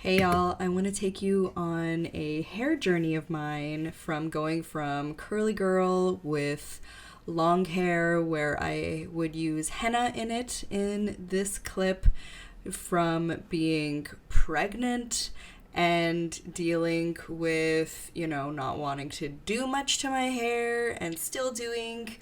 Hey y'all, I want to take you on a hair journey of mine from going from curly girl with long hair where I would use henna in it in this clip, from being pregnant and dealing with, not wanting to do much to my hair and still doing,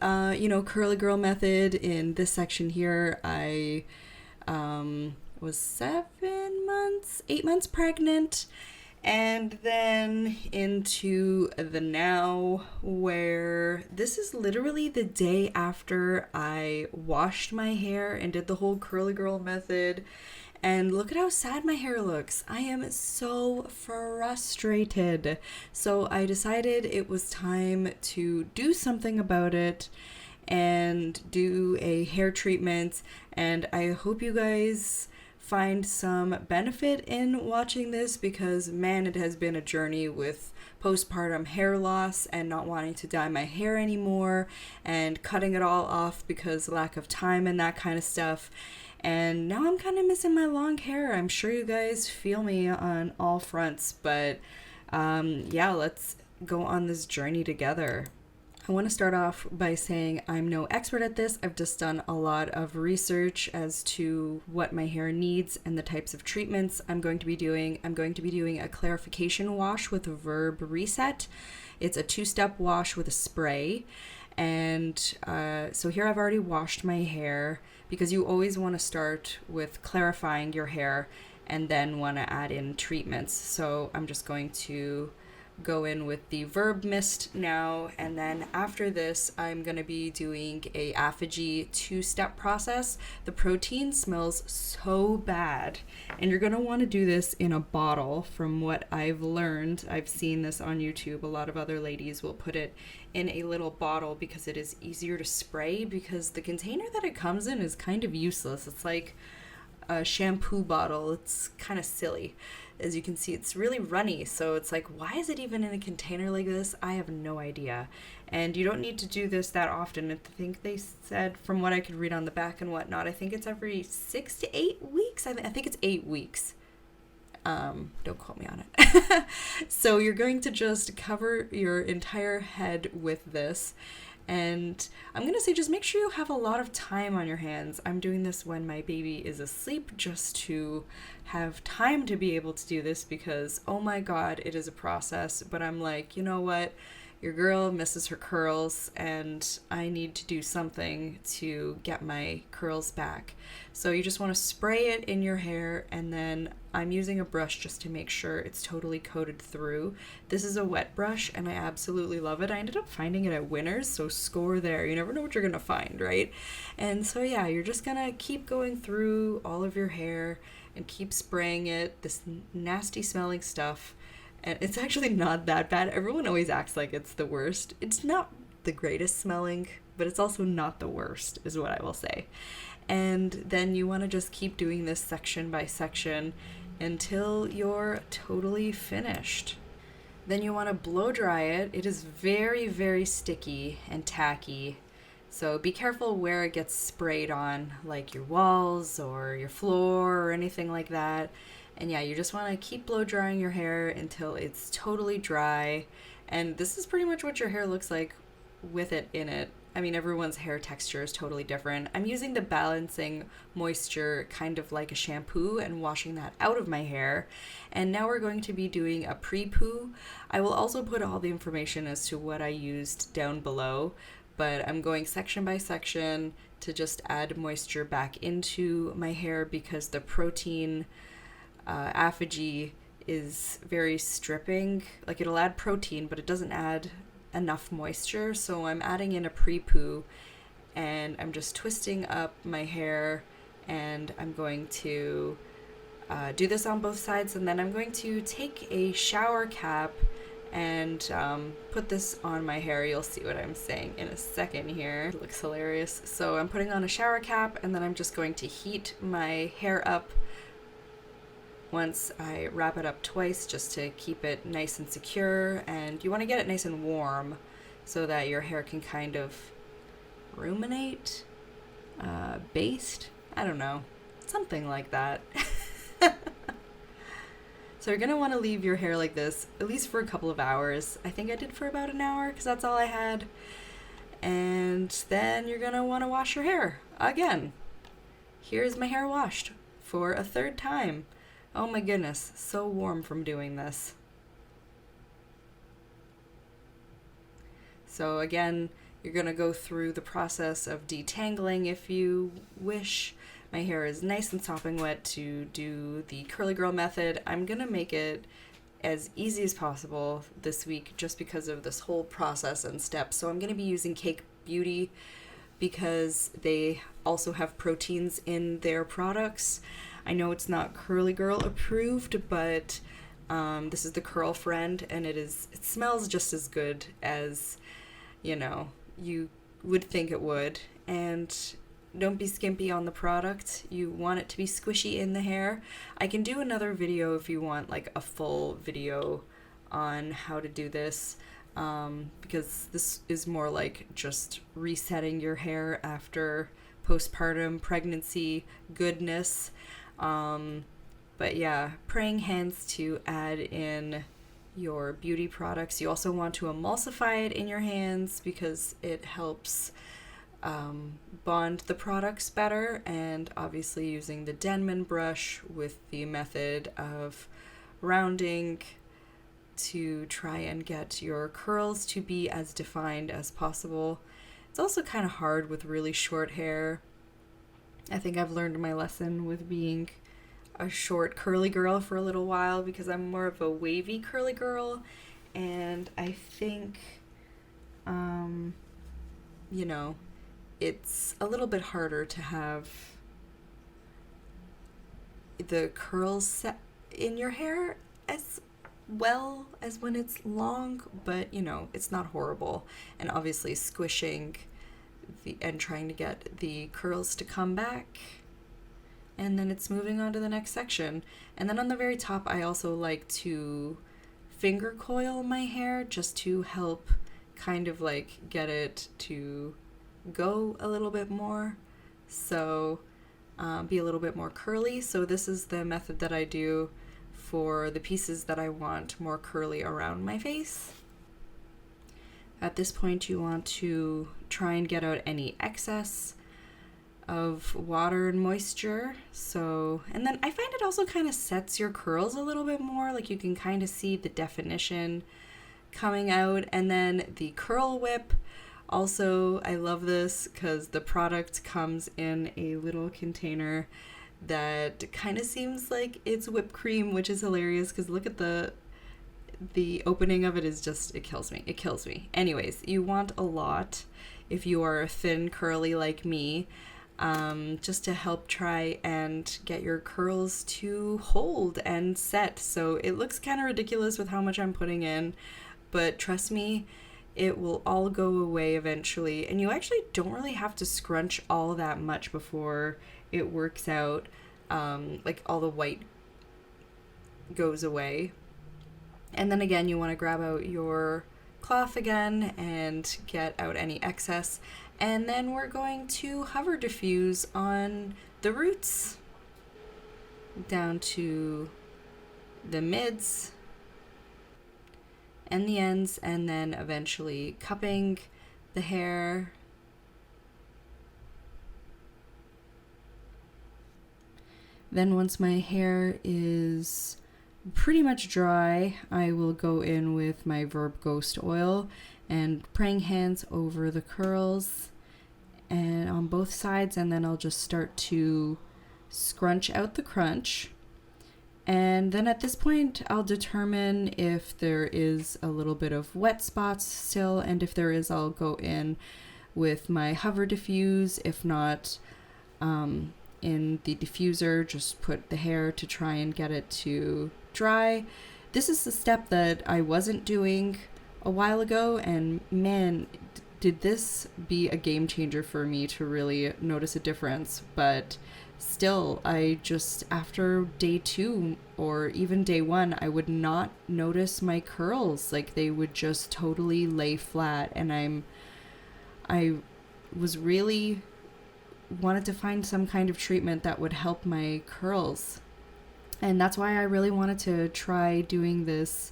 curly girl method. In this section here, I was 7 months, 8 months pregnant, and then into the now, where this is literally the day after I washed my hair and did the whole curly girl method. And look at how sad my hair looks. I am so frustrated. So I decided it was time to do something about it and do a hair treatment. And I hope you guys find some benefit in watching this, because man, it has been a journey with postpartum hair loss and not wanting to dye my hair anymore and cutting it all off because lack of time and that kind of stuff. And now I'm kind of missing my long hair. I'm sure you guys feel me on all fronts, but let's go on this journey together. I want to start off by saying I'm no expert at this. I've just done a lot of research as to what my hair needs and the types of treatments I'm going to be doing. I'm going to be doing a clarification wash with a Verb Reset. It's a 2-step wash with a spray. And so here I've already washed my hair, because you always want to start with clarifying your hair and then want to add in treatments. So I'm just going to go in with the Verb Mist now, and then after this I'm going to be doing a Aphogee 2-step process. The protein smells so bad, and you're going to want to do this in a bottle. From what I've learned, I've seen this on YouTube, a lot of other ladies will put it in a little bottle because it is easier to spray, because the container that it comes in is kind of useless. It's like a shampoo bottle. It's kind of silly. As you can see, it's really runny, so it's like, why is it even in a container like this? I have no idea. And you don't need to do this that often. I think they said, from what I could read on the back and whatnot, I think it's every 6 to 8 weeks. I think it's 8 weeks. Don't quote me on it. So you're going to just cover your entire head with this. And I'm going to say, just make sure you have a lot of time on your hands. I'm doing this when my baby is asleep, just to have time to be able to do this, because, oh my God, it is a process. But I'm like, you know what? Your girl misses her curls, and I need to do something to get my curls back. So you just want to spray it in your hair, and then I'm using a brush just to make sure it's totally coated through. This is a wet brush, and I absolutely love it. I ended up finding it at Winners, so score there. You never know what you're going to find, right? And so yeah, you're just going to keep going through all of your hair and keep spraying it, this nasty smelling stuff. And it's actually not that bad. Everyone always acts like it's the worst. It's not the greatest smelling, but it's also not the worst, is what I will say. And then you want to just keep doing this section by section until you're totally finished. Then you want to blow dry it. It is very, very sticky and tacky. So be careful where it gets sprayed on, like your walls or your floor or anything like that. And yeah, you just want to keep blow drying your hair until it's totally dry. And this is pretty much what your hair looks like with it in it. I mean, everyone's hair texture is totally different. I'm using the balancing moisture kind of like a shampoo and washing that out of my hair. And now we're going to be doing a pre-poo. I will also put all the information as to what I used down below, but I'm going section by section to just add moisture back into my hair, because the protein Aphogee is very stripping. Like, it'll add protein, but it doesn't add enough moisture. So I'm adding in a pre-poo, and I'm just twisting up my hair, and I'm going to do this on both sides. And then I'm going to take a shower cap and put this on my hair. You'll see what I'm saying in a second here. It looks hilarious. So I'm putting on a shower cap, and then I'm just going to heat my hair up once I wrap it up twice, just to keep it nice and secure. And you want to get it nice and warm so that your hair can kind of ruminate, baste, I don't know, something like that. So you're gonna want to leave your hair like this at least for a couple of hours. I think I did for about an hour because that's all I had. And then you're gonna want to wash your hair again. Here's my hair washed for a third time. Oh my goodness, so warm from doing this. So again, you're gonna go through the process of detangling if you wish. My hair is nice and sopping wet to do the curly girl method. I'm gonna make it as easy as possible this week just because of this whole process and steps. So I'm going to be using Cake Beauty because they also have proteins in their products. I know it's not Curly Girl approved, but this is the Curl Friend, and it smells just as good as, you would think it would. And don't be skimpy on the product. You want it to be squishy in the hair. I can do another video if you want like a full video on how to do this, because this is more like just resetting your hair after postpartum pregnancy goodness. But yeah, praying hands to add in your beauty products. You also want to emulsify it in your hands because it helps bond the products better, and obviously using the Denman brush with the method of rounding to try and get your curls to be as defined as possible. It's also kind of hard with really short hair. I think I've learned my lesson with being a short curly girl for a little while because I'm more of a wavy curly girl, and I think it's a little bit harder to have the curls set in your hair as well as when it's long, but it's not horrible. And obviously squishing and trying to get the curls to come back, and then it's moving on to the next section. And then on the very top, I also like to finger coil my hair just to help kind of like get it to go a little bit more, so be a little bit more curly. So this is the method that I do for the pieces that I want more curly around my face. At this point, you want to try and get out any excess of water and moisture. And then I find it also kind of sets your curls a little bit more, like you can kind of see the definition coming out. And then the curl whip. Also, I love this because the product comes in a little container that kind of seems like it's whipped cream, which is hilarious because look at the opening of it is just, it kills me. Anyways, you want a lot if you are thin curly like me, just to help try and get your curls to hold and set. So it looks kind of ridiculous with how much I'm putting in, but trust me, it will all go away eventually, and you actually don't really have to scrunch all that much before it works out, like all the white goes away. And then again, you want to grab out your cloth again and get out any excess, and then we're going to hover diffuse on the roots down to the mids and the ends, and then eventually cupping the hair. Then once my hair is pretty much dry, I will go in with my Verb Ghost Oil and praying hands over the curls and on both sides, and then I'll just start to scrunch out the crunch. And then at this point, I'll determine if there is a little bit of wet spots still, and if there is, I'll go in with my hover diffuse. If not, in the diffuser, just put the hair to try and get it to dry. This is the step that I wasn't doing a while ago, and man, did this be a game changer for me to really notice a difference. But still, I just, after day 2 or even day 1, I would not notice my curls. Like, they would just totally lay flat, and I was really wanted to find some kind of treatment that would help my curls. And that's why I really wanted to try doing this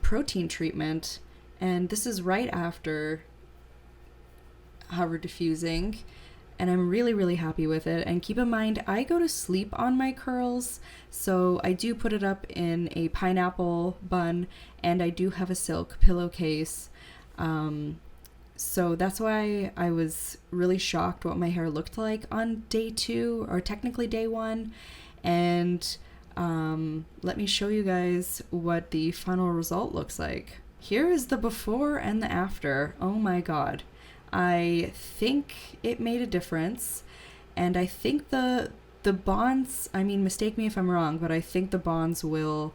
protein treatment. And this is right after hover diffusing, and I'm really, really happy with it. And keep in mind, I go to sleep on my curls, so I do put it up in a pineapple bun, and I do have a silk pillowcase. So that's why I was really shocked what my hair looked like on day 2, or technically day 1. And let me show you guys what the final result looks like. Here is the before and the after. Oh my god. I think it made a difference, and I think the bonds, I mean, mistake me if I'm wrong, but I think the bonds will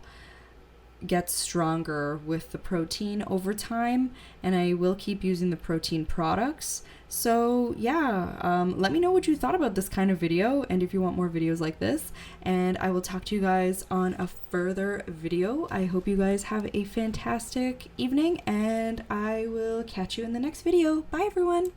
get stronger with the protein over time, and I will keep using the protein products. So yeah, let me know what you thought about this kind of video, and if you want more videos like this, and I will talk to you guys on a further video. I hope you guys have a fantastic evening, and I will catch you in the next video. Bye everyone!